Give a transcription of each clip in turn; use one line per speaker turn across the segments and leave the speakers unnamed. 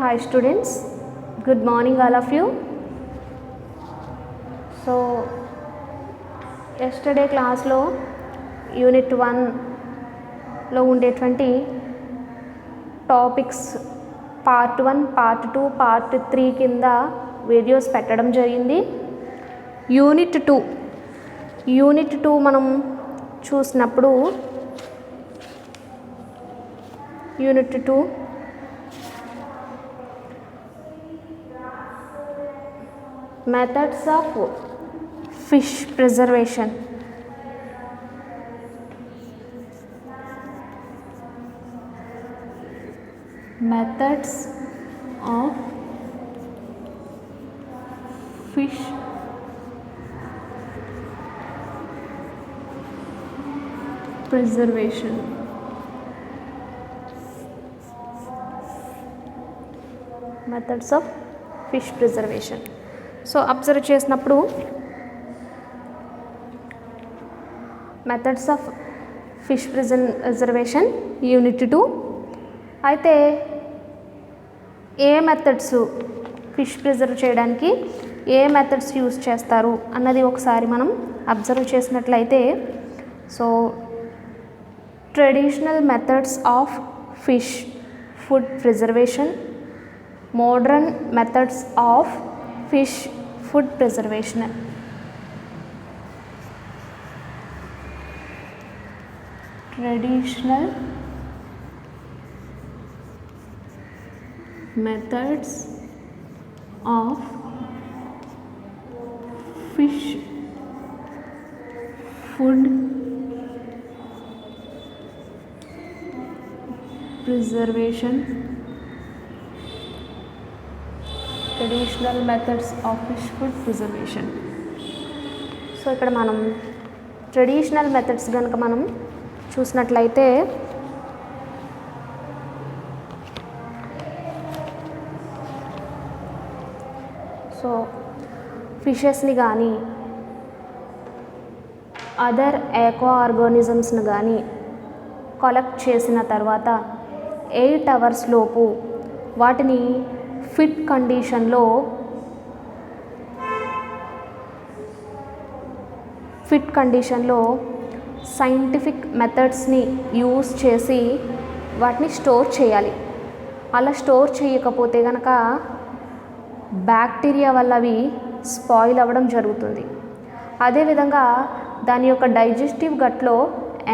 Hi students, good morning all of you. So yesterday class lo unit 1 లో ఉండేటువంటి topics part 1 part 2 part 3 కింద videos పెట్టడం జరిగింది. Unit 2 మనం చూసినప్పుడు unit 2 methods of fish preservation. Methods of fish preservation. Methods of fish preservation. So observe చేసినప్పుడు methods of fish preservation unit 2 అయితే ఏ methods fish preserve చేయడానికి ఏ మెథడ్స్ యూజ్ చేస్తారు అన్నది ఒకసారి మనం అబ్జర్వ్ చేసినట్లయితే so traditional methods of fish food preservation, modern methods of fish food preservation. Traditional methods of fish food preservation. Traditional methods of fish food preservation. So ఇక్కడ మనం traditional methods కనుక మనం చూసినట్లయితే సో ఫిషెస్ని కానీ అదర్ ఆక్వా ఆర్గానిజమ్స్ని కానీ collect చేసిన తర్వాత 8 hours లోపు వాటిని ఫిట్ కండిషన్లో సైంటిఫిక్ మెథడ్స్ని యూజ్ చేసి వాటిని స్టోర్ చేయాలి. అలా స్టోర్ చేయకపోతే కనుక బ్యాక్టీరియా వల్ల అవి స్పాయిల్ అవ్వడం జరుగుతుంది. అదేవిధంగా దాని యొక్క డైజెస్టివ్ గట్లో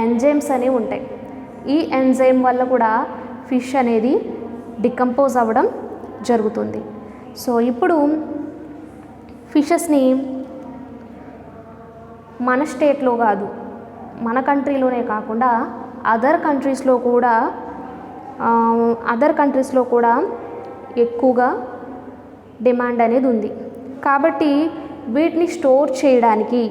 ఎంజైమ్స్ అనేవి ఉంటాయి. ఈ ఎంజైమ్ వల్ల కూడా ఫిష్ అనేది డికంపోజ్ అవ్వడం జరుగుతుంది. సో ఇప్పుడు ఫిషెస్ని మన స్టేట్లో కాదు, మన కంట్రీలోనే కాకుండా అదర్ కంట్రీస్లో కూడా ఎక్కువగా డిమాండ్ అనేది ఉంది. కాబట్టి వీటిని స్టోర్ చేయడానికి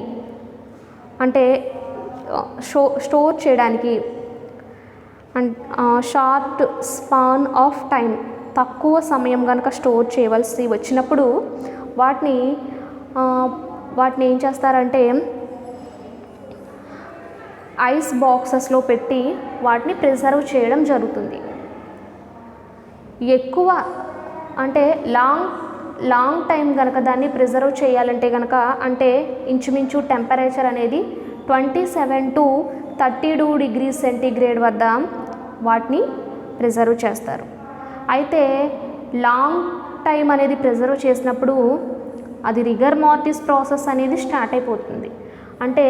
షార్ట్ స్పాన్ ఆఫ్ టైం, తక్కువ సమయం కనుక స్టోర్ చేయవలసి వచ్చినప్పుడు వాటిని ఏం చేస్తారంటే ఐస్ బాక్సెస్లో పెట్టి వాటిని ప్రిజర్వ్ చేయడం జరుగుతుంది. ఎక్కువ అంటే లాంగ్ టైం కనుక దాన్ని ప్రిజర్వ్ చేయాలంటే కనుక అంటే ఇంచుమించు టెంపరేచర్ అనేది 27 to 32 degrees సెంటీగ్రేడ్ వద్ద వాటిని ప్రిజర్వ్ చేస్తారు. అయితే లాంగ్ టైం అనేది ప్రిజర్వ్ చేసినప్పుడు అది రిగర్ మార్టిస్ ప్రాసెస్ అనేది స్టార్ట్ అయిపోతుంది. అంటే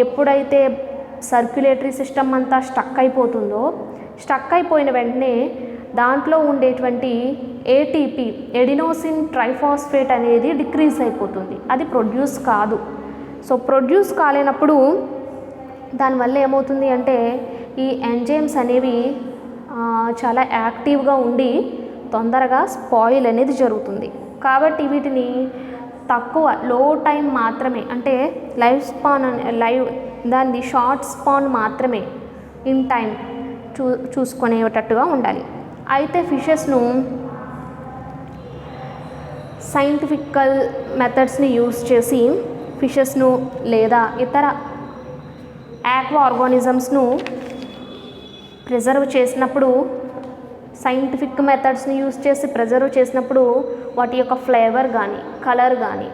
ఎప్పుడైతే సర్క్యులేటరీ సిస్టమ్ అంతా స్టక్ అయిపోయిన వెంటనే దాంట్లో ఉండేటువంటి ఏటీపీ ఎడినోసిన్ ట్రైఫాస్ఫేట్ అనేది డిక్రీజ్ అయిపోతుంది. అది ప్రొడ్యూస్ కాదు. సో ప్రొడ్యూస్ కాలేనప్పుడు దానివల్ల ఏమవుతుంది అంటే ఈ ఎంజైమ్స్ అనేవి చాలా యాక్టివ్గా ఉండి తొందరగా స్పాయిల్ అనేది జరుగుతుంది. కాబట్టి వీటిని లో టైం మాత్రమే అంటే దాన్ని షార్ట్ స్పాన్ మాత్రమే ఇన్ టైం చూసుకునేటట్టుగా ఉండాలి. అయితే ఫిషెస్ను సైంటిఫికల్ మెథడ్స్ని యూజ్ చేసి ఫిషెస్ను లేదా ఇతర ఆక్వా ఆర్గానిజమ్స్ను ప్రిజర్వ్ చేసినప్పుడు సైంటిఫిక్ మెథడ్స్ని యూజ్ చేసి ప్రిజర్వ్ చేసినప్పుడు వాటి యొక్క ఫ్లేవర్ కానీ కలర్ కానీ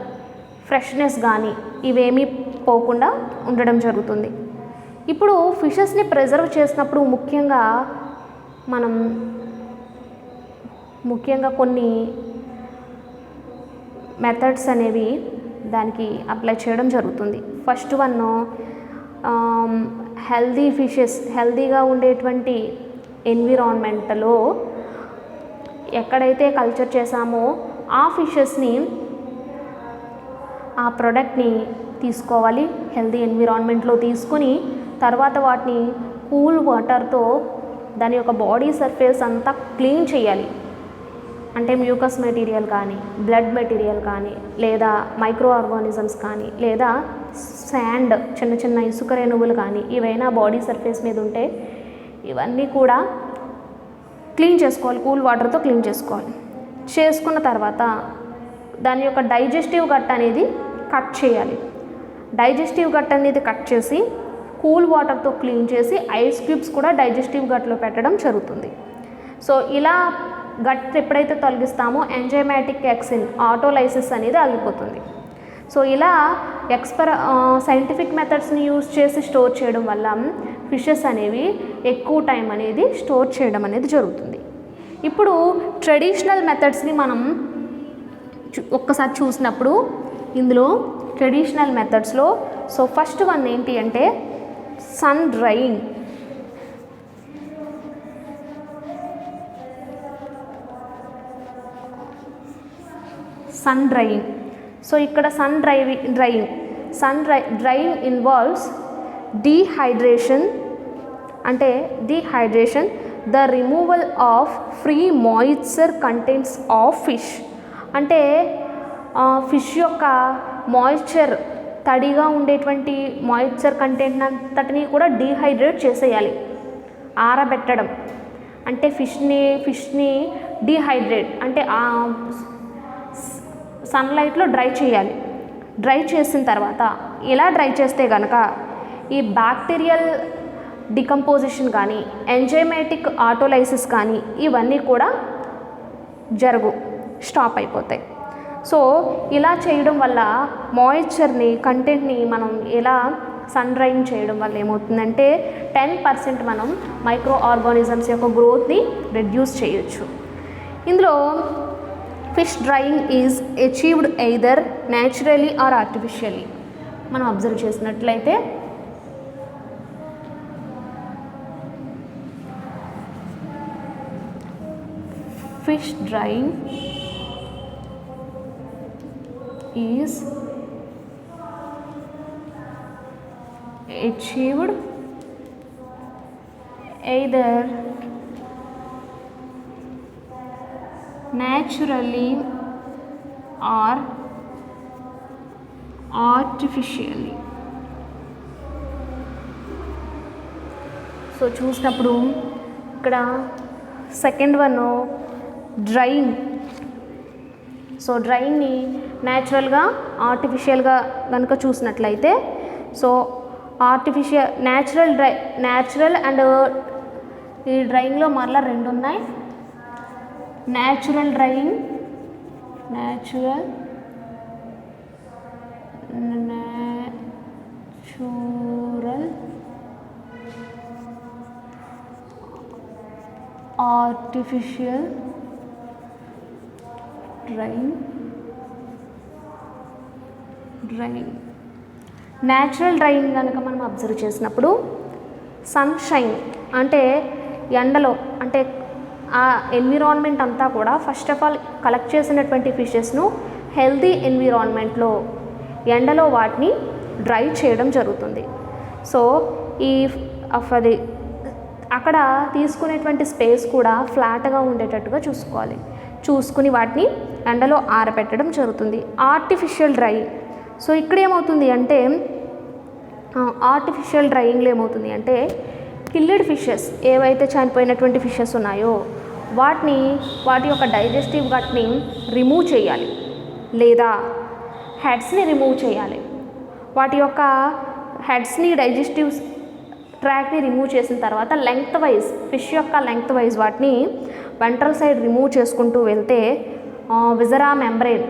ఫ్రెష్నెస్ కానీ ఇవేమీ పోకుండా ఉండడం జరుగుతుంది. ఇప్పుడు ఫిషెస్ని ప్రిజర్వ్ చేసినప్పుడు ముఖ్యంగా కొన్ని మెథడ్స్ అనేవి దానికి అప్లై చేయడం జరుగుతుంది. ఫస్ట్ వన్ హెల్దీ ఫిషెస్, హెల్దీగా ఉండేటువంటి ఎన్విరాన్మెంట్లో ఎక్కడైతే కల్చర్ చేసామో ఆ ఫిషెస్ని, ఆ ప్రోడక్ట్ని తీసుకోవాలి. హెల్దీ ఎన్విరాన్మెంట్లో తీసుకుని తర్వాత వాటిని కూల్ వాటర్తో దాని యొక్క బాడీ సర్ఫేస్ అంతా క్లీన్ చేయాలి. అంటే మ్యూకస్ మెటీరియల్ కానీ, బ్లడ్ మెటీరియల్ కానీ, లేదా మైక్రో ఆర్గానిజమ్స్ కానీ, లేదా శాండ్, చిన్న చిన్న ఇసుక రేణువులు కానీ ఏవైనా బాడీ సర్ఫేస్ మీద ఉంటే ఇవన్నీ కూడా క్లీన్ చేసుకోవాలి. కూల్ వాటర్తో క్లీన్ చేసుకోవాలి. చేసుకున్న తర్వాత దాని యొక్క డైజెస్టివ్ గట్ అనేది కట్ చేయాలి. డైజెస్టివ్ గట్ అనేది కట్ చేసి కూల్ వాటర్తో క్లీన్ చేసి ఐస్ క్యూబ్స్ కూడా డైజెస్టివ్ గట్లో పెట్టడం జరుగుతుంది. సో ఇలా గట్ ఎప్పుడైతే తొలగిస్తామో ఎంజైమాటిక్ యాక్సిన్ ఆటోలైసిస్ అనేది ఆగిపోతుంది. సో ఇలా సైంటిఫిక్ మెథడ్స్ని యూజ్ చేసి స్టోర్ చేయడం వల్ల ఫిషెస్ అనేవి ఎక్కువ టైం అనేది స్టోర్ చేయడం అనేది జరుగుతుంది. ఇప్పుడు ట్రెడిషనల్ మెథడ్స్ని మనం ఒక్కసారి చూసినప్పుడు ఇందులో ట్రెడిషనల్ మెథడ్స్లో సో ఫస్ట్ వన్ ఏంటి అంటే సన్ డ్రైయింగ్. సో ఇక్కడ drying involves dehydration, the removal of free moisture contents of fish. అంటే ఫిష్ యొక్క మాయిశ్చర్, తడిగా ఉండేటువంటి మాయిశ్చర్ కంటెంట్ అంతటిని కూడా డీహైడ్రేట్ చేసేయాలి. ఆరబెట్టడం అంటే ఫిష్ని డీహైడ్రేట్ అంటే సన్లైట్లో డ్రై చేయాలి. డ్రై చేసిన తర్వాత ఇలా డ్రై చేస్తే కనుక ఈ బ్యాక్టీరియల్ డికంపోజిషన్ కానీ ఎంజైమాటిక్ ఆటోలైసిస్ కానీ ఇవన్నీ కూడా స్టాప్ అయిపోతాయి. సో ఇలా చేయడం వల్ల మాయిశ్చర్ని కంటెంట్ని మనం ఇలా సన్ డ్రైయింగ్ చేయడం వల్ల ఏమవుతుందంటే 10% మనం మైక్రో ఆర్గానిజమ్స్ యొక్క గ్రోత్ని రెడ్యూస్ చేయొచ్చు. ఇందులో fish drying is achieved either naturally or artificially. మనం అబ్జర్వ్ చేసినట్లయితే fish drying is achieved either naturally or artificially. So చూసినప్పుడు ఇక్కడ సెకండ్ వన్ డ్రైయింగ్. సో డ్రైయింగ్ని న్యాచురల్గా ఆర్టిఫిషియల్గా కనుక చూసినట్లయితే సో న్యాచురల్ అండ్ ఈ డ్రైయింగ్లో మరలా రెండు ఉన్నాయి. Natural drying, artificial drying. Natural drying కనుక మనం అబ్జర్వ్ చేసినప్పుడు సన్షైన్ అంటే ఎండలో, అంటే ఆ ఎన్విరాన్మెంట్ అంతా కూడా ఫస్ట్ ఆఫ్ ఆల్ కలెక్ట్ చేసినటువంటి ఫిషెస్ను హెల్తీ ఎన్విరాన్మెంట్లో ఎండలో వాటిని డ్రై చేయడం జరుగుతుంది. సో అది అక్కడ తీసుకునేటువంటి స్పేస్ కూడా ఫ్లాట్గా ఉండేటట్టుగా చూసుకుని వాటిని ఎండలో ఆరబెట్టడం జరుగుతుంది. Artificial drying. సో ఇక్కడ ఏమవుతుంది అంటే ఆర్టిఫిషియల్ డ్రైయింగ్లో ఏమవుతుంది అంటే కిల్డ్ ఫిషెస్, ఏవైతే చనిపోయినటువంటి ఫిషెస్ ఉన్నాయో వాటి యొక్క డైజెస్టివ్ గట్ని రిమూవ్ చేయాలి, లేదా హెడ్స్ని రిమూవ్ చేయాలి. వాటి యొక్క హెడ్స్ని, డైజెస్టివ్ ట్రాక్ని రిమూవ్ చేసిన తర్వాత ఫిష్ యొక్క లెంగ్త్ వైజ్ వాటిని వెంట్రల్ సైడ్ రిమూవ్ చేసుకుంటూ వెళ్తే విజరా మెంబ్రెయిన్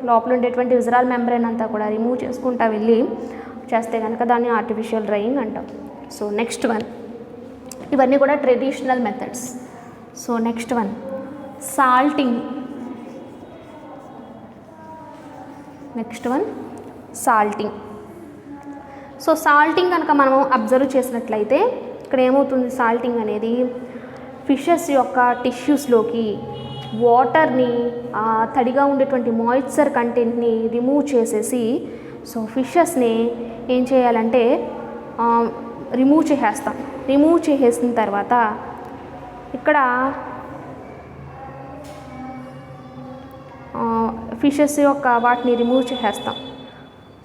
లోపల ఉండేటువంటి విజరల్ మెంబ్రెయిన్ అంతా కూడా రిమూవ్ చేసుకుంటూ వెళ్ళి చేస్తే కనుక దాన్ని ఆర్టిఫిషియల్ డ్రైయింగ్ అంటాం. సో నెక్స్ట్ వన్, ఇవన్నీ కూడా traditional methods. So next one salting. Next one salting. So salting కనుక మనం అబ్జర్వ్ చేసినట్లయితే ఇక్కడ ఏమవుతుంది, సాల్టింగ్ అనేది ఫిషెస్ యొక్క టిష్యూస్లోకి వాటర్ని తడిగా ఉండేటువంటి మాయిశ్చర్ కంటెంట్ని రిమూవ్ చేసేసి సో ఫిషెస్ని ఏం చేయాలంటే రిమూవ్ చేసేస్తాం. రిమూవ్ చేసేసిన తర్వాత ఇక్కడ ఫిషెస్ యొక్క వాటిని రిమూవ్ చేసేస్తాం.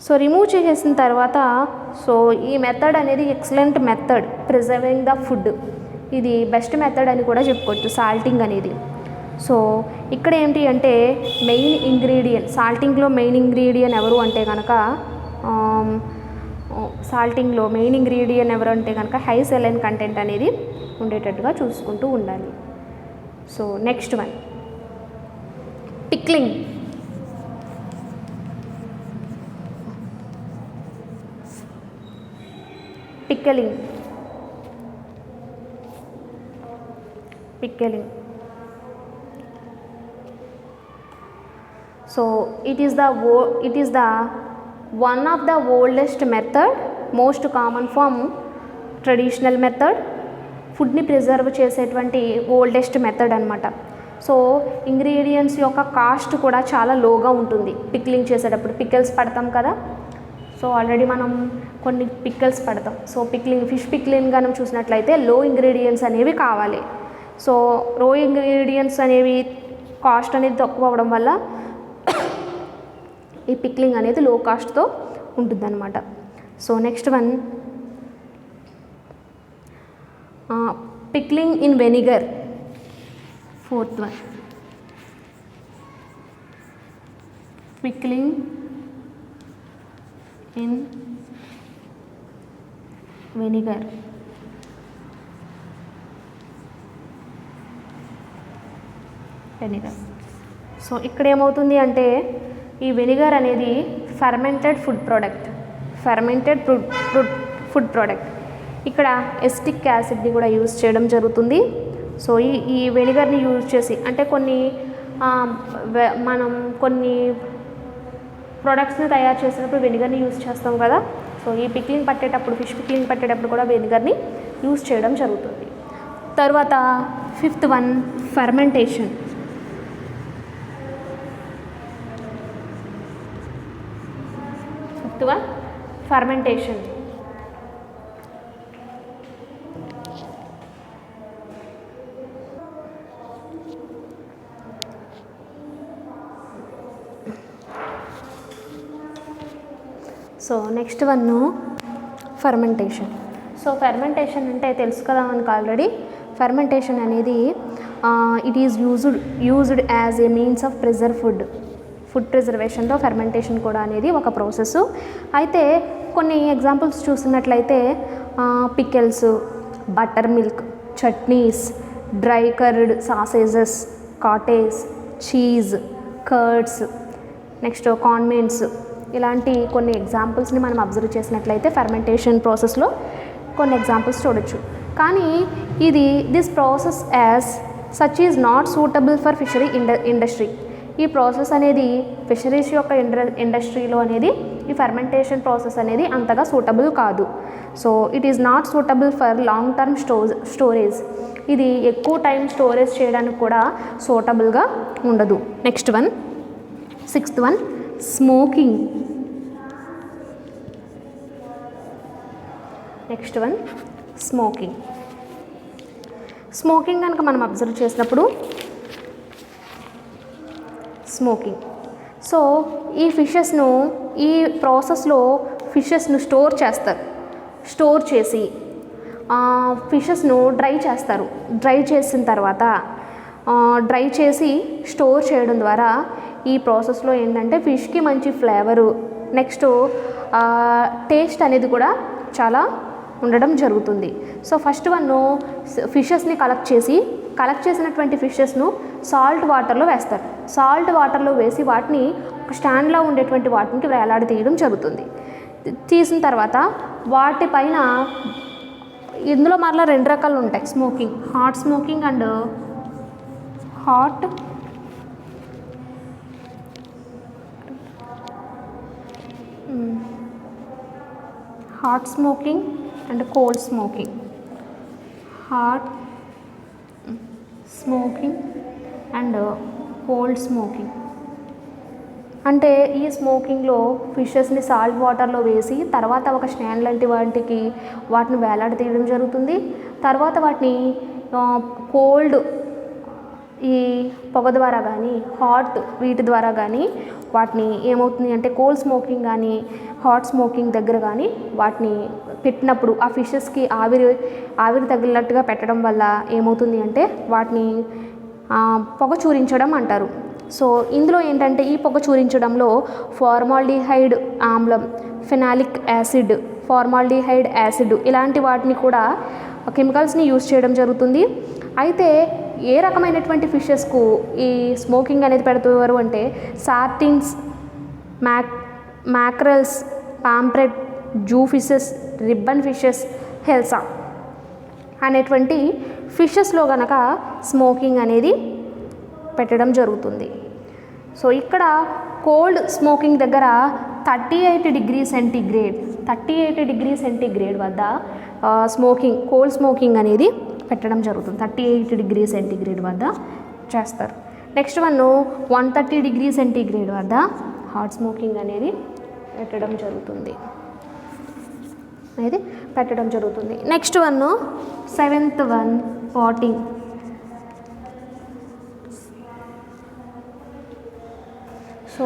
సో రిమూవ్ చేసేసిన తర్వాత సో ఈ మెథడ్ అనేది excellent method preserving the food. ఇది బెస్ట్ మెథడ్ అని కూడా చెప్పుకోవచ్చు సాల్టింగ్ అనేది. సో ఇక్కడ ఏంటి అంటే మెయిన్ ఇంగ్రీడియంట్, సాల్టింగ్లో మెయిన్ ఇంగ్రీడియంట్ ఎవరు అంటే కనుక సాల్టింగ్లో మెయిన్ ఇంగ్రీడియంట్ ఎవరు అంటే కనుక హై సెలైన్ కంటెంట్ అనేది ఉండేటట్టుగా చూసుకుంటూ ఉండాలి. So next one pickling. Pickling. Pickling. So it is the one of the oldest method, most common form, traditional method, ఫుడ్ని ప్రిజర్వ్ చేసేటువంటి ఓల్డెస్ట్ మెథడ్ అనమాట. సో ఇంగ్రీడియంట్స్ యొక్క కాస్ట్ కూడా చాలా లోగా ఉంటుంది పిక్లింగ్ చేసేటప్పుడు. పికిల్స్ పడతాం కదా, సో ఆల్రెడీ మనం కొన్ని పికిల్స్ పడతాం. సో పిక్లింగ్, ఫిష్ పిక్లింగ్ మనం చూసినట్లయితే లో ఇంగ్రీడియంట్స్ అనేవి కావాలి. సో లో ఇంగ్రీడియంట్స్ అనేవి కాస్ట్ అనేది తక్కువ అవ్వడం వల్ల ఈ పిక్లింగ్ అనేది లో కాస్ట్తో ఉంటుందన్నమాట. So next one pickling in vinegar. Fourth one pickling in vinegar. Vinegar. So ఇక్కడ ఏమవుతుంది అంటే ఈ వెనిగర్ అనేది fermented food product. Fermented food product. ఇక్కడ ఎస్టిక్ యాసిడ్ని కూడా యూజ్ చేయడం జరుగుతుంది. సో ఈ వెనిగర్ని యూజ్ చేసి అంటే మనం కొన్ని ప్రొడక్ట్స్ని తయారు చేసినప్పుడు వెనిగర్ని యూజ్ చేస్తాం కదా. సో ఈ పిక్లింగ్ పట్టేటప్పుడు, ఫిష్ పిక్లింగ్ పట్టేటప్పుడు కూడా వెనిగర్ని యూజ్ చేయడం జరుగుతుంది. తర్వాత fifth one fermentation. Fermentation. So next one fermentation. So fermentation అంటే తెలుసు కదా మనకు ఆల్రెడీ. ఫర్మెంటేషన్ అనేది it is used as a means of preserve food ప్రిజర్వేషన్లో ఫర్మెంటేషన్ కూడా అనేది ఒక ప్రాసెస్. అయితే కొన్ని ఎగ్జాంపుల్స్ చూసినట్లయితే pickles, butter milk, chutneys, dry curd sausages, cottage, cheese, curds, next condiments, ఇలాంటి కొన్ని ఎగ్జాంపుల్స్ని మనం అబ్జర్వ్ చేసినట్లయితే ఫర్మెంటేషన్ ప్రాసెస్లో కొన్ని ఎగ్జాంపుల్స్ చూడొచ్చు. కానీ this process as such is not suitable for fishery industry. ఈ ప్రాసెస్ అనేది ఫిషరీస్ యొక్క ఇండస్ట్రీలో అనేది ఈ ఫర్మెంటేషన్ ప్రాసెస్ అనేది అంతగా సూటబుల్ కాదు. So it is not suitable for long term storage. ఇది ఎక్కువ టైం స్టోరేజ్ చేయడానికి కూడా సూటబుల్గా ఉండదు. Next one sixth one smoking. Next one smoking. Smoking కనుక మనం అబ్జర్వ్ చేసినప్పుడు స్మోకింగ్. సో ఈ ఫిషెస్ను ఈ ప్రాసెస్లో ఫిషెస్ను స్టోర్ చేస్తారు. స్టోర్ చేసి ఫిషెస్ను డ్రై చేస్తారు. డ్రై చేసిన తర్వాత డ్రై చేసి స్టోర్ చేయడం ద్వారా ఈ ప్రాసెస్లో ఏంటంటే ఫిష్కి మంచి ఫ్లేవరు, నెక్స్ట్ టేస్ట్ అనేది కూడా చాలా ఉండడం జరుగుతుంది. సో ఫస్ట్ వన్ ఫిషెస్ని కలెక్ట్ చేసినటువంటి ఫిషెస్ను సాల్ట్ వాటర్లో వేస్తారు. సాల్ట్ వాటర్లో వేసి వాటిని ఒక స్టాండ్లో ఉండేటువంటి వాటికి వేలాడి తీయడం జరుగుతుంది. తీసిన తర్వాత వాటిపైన ఇందులో మరలా 2 రకాలు ఉంటాయి smoking, hot smoking and hot smoking and cold smoking. Hot smoking and cold smoking అంటే ఈ స్మోకింగ్లో ఫిషెస్ని సాల్ట్ వాటర్లో వేసి తర్వాత ఒక స్టాండ్ లాంటి వాటిని వేలాడి తీయడం జరుగుతుంది. తర్వాత వాటిని కోల్డ్ ఈ పొగ ద్వారా కానీ హాట్ వీటి ద్వారా కానీ వాటిని ఏమవుతుంది అంటే కోల్డ్ స్మోకింగ్ కానీ హాట్ స్మోకింగ్ దగ్గర కానీ వాటిని పెట్టినప్పుడు ఆ ఫిషెస్కి ఆవిరి తగిలినట్టుగా పెట్టడం వల్ల ఏమవుతుంది అంటే వాటిని పొగ చూరించడం అంటారు. సో ఇందులో ఏంటంటే ఈ పొగ చూరించడంలో ఫార్మాల్డిహైడ్ ఆమ్లం, ఫెనాలిక్ యాసిడ్, ఫార్మాల్డిహైడ్ యాసిడ్ ఇలాంటి వాటిని కూడా కెమికల్స్ని యూజ్ చేయడం జరుగుతుంది. అయితే ఏ రకమైనటువంటి ఫిషెస్కు ఈ స్మోకింగ్ అనేది పెడుతున్నారు అంటే సార్టిన్స్, మ్యాక్రల్స్, పాంప్రెట్, జూ ఫిషెస్, రిబ్బన్ ఫిషెస్, హెల్సా అనేటువంటి ఫిషెస్లో గనక స్మోకింగ్ అనేది పెట్టడం జరుగుతుంది. సో ఇక్కడ కోల్డ్ స్మోకింగ్ దగ్గర 38 డిగ్రీ సెంటీగ్రేడ్ వద్ద కోల్డ్ స్మోకింగ్ అనేది పెట్టడం జరుగుతుంది. 38 డిగ్రీ సెంటీగ్రేడ్ వద్ద చేస్తారు. నెక్స్ట్ 130 డిగ్రీ సెంటీగ్రేడ్ వద్ద హాట్ స్మోకింగ్ అనేది పెట్టడం జరుగుతుంది. Next 7th potting. సో